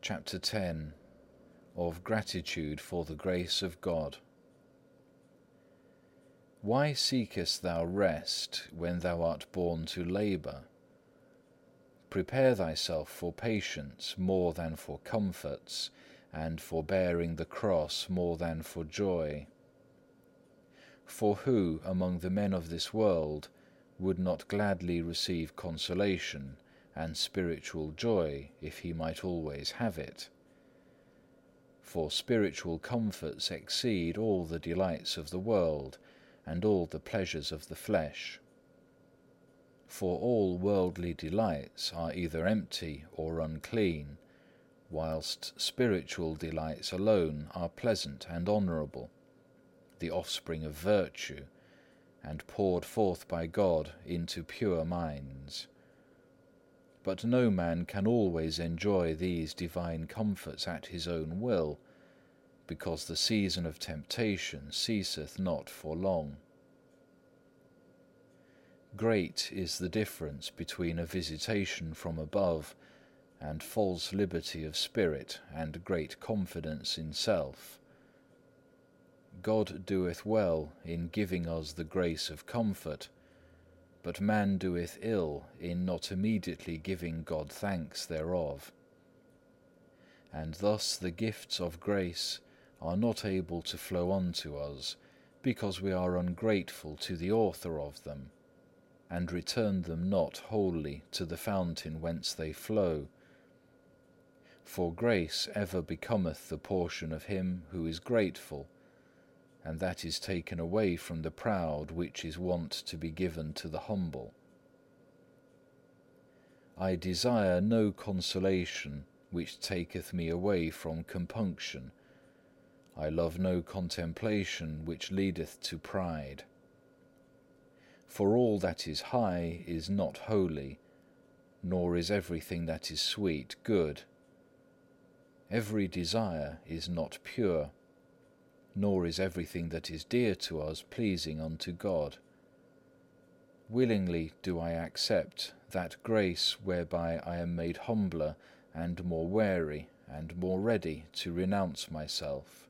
Chapter 10. Of Gratitude for the Grace of God. Why seekest thou rest when thou art born to labour? Prepare thyself for patience more than for comforts, and for bearing the cross more than for joy. For who among the men of this world would not gladly receive consolation and spiritual joy if he might always have it? For spiritual comforts exceed all the delights of the world and all the pleasures of the flesh. For all worldly delights are either empty or unclean, whilst spiritual delights alone are pleasant and honourable, the offspring of virtue, and poured forth by God into pure minds. But no man can always enjoy these divine comforts at his own will, because the season of temptation ceaseth not for long. Great is the difference between a visitation from above and false liberty of spirit and great confidence in self. God doeth well in giving us the grace of comfort, but man doeth ill in not immediately giving God thanks thereof. And thus the gifts of grace are not able to flow unto us, because we are ungrateful to the Author of them, and return them not wholly to the fountain whence they flow. For grace ever becometh the portion of him who is grateful, and that is taken away from the proud which is wont to be given to the humble. I desire no consolation which taketh me away from compunction. I love no contemplation which leadeth to pride. For all that is high is not holy, nor is everything that is sweet good. Every desire is not pure, nor is everything that is dear to us pleasing unto God. Willingly do I accept that grace whereby I am made humbler and more wary and more ready to renounce myself.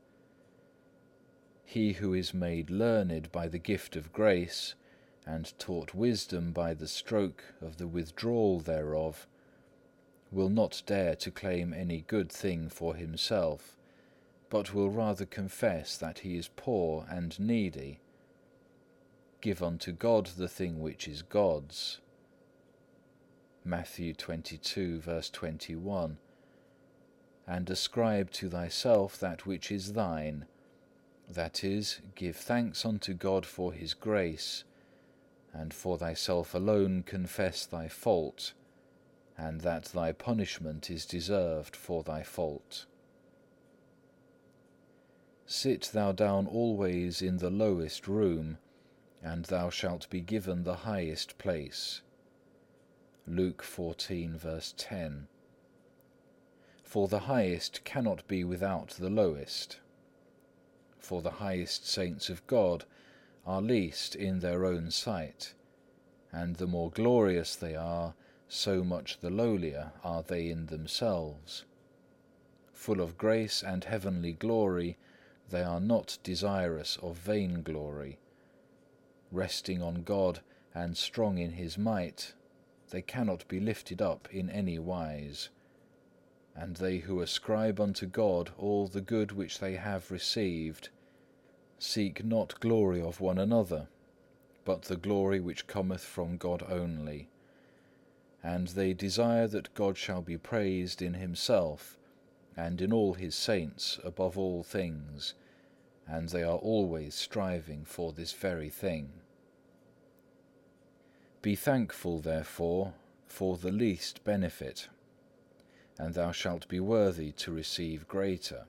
He who is made learned by the gift of grace, and taught wisdom by the stroke of the withdrawal thereof, will not dare to claim any good thing for himself, but will rather confess that he is poor and needy. Give unto God the thing which is God's. Matthew 22, verse 21. And ascribe to thyself that which is thine, that is, give thanks unto God for his grace, and for thyself alone confess thy fault, and that thy punishment is deserved for thy fault. Sit thou down always in the lowest room, and thou shalt be given the highest place. Luke 14, verse 10. For the highest cannot be without the lowest. For the highest saints of God are least in their own sight, and the more glorious they are, so much the lowlier are they in themselves. Full of grace and heavenly glory, they are not desirous of vain glory. Resting on God and strong in his might, they cannot be lifted up in any wise. And they who ascribe unto God all the good which they have received, seek not glory of one another, but the glory which cometh from God only. And they desire that God shall be praised in himself, and in all his saints above all things, and they are always striving for this very thing. Be thankful, therefore, for the least benefit, and thou shalt be worthy to receive greater.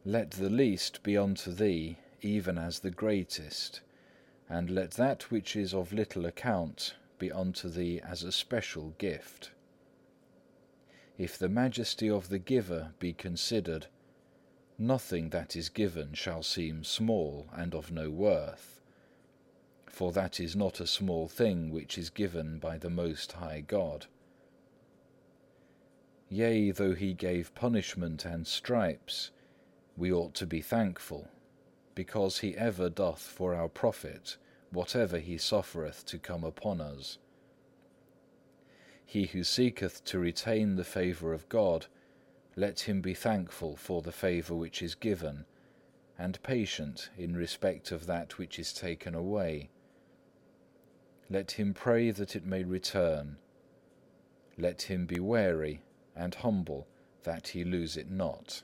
Let the least be unto thee even as the greatest, and let that which is of little account be unto thee as a special gift. If the majesty of the giver be considered, nothing that is given shall seem small and of no worth, for that is not a small thing which is given by the Most High God. Yea, though he gave punishment and stripes, we ought to be thankful, because he ever doth for our profit whatever he suffereth to come upon us. He who seeketh to retain the favour of God, let him be thankful for the favour which is given, and patient in respect of that which is taken away. Let him pray that it may return. Let him be wary and humble that he lose it not.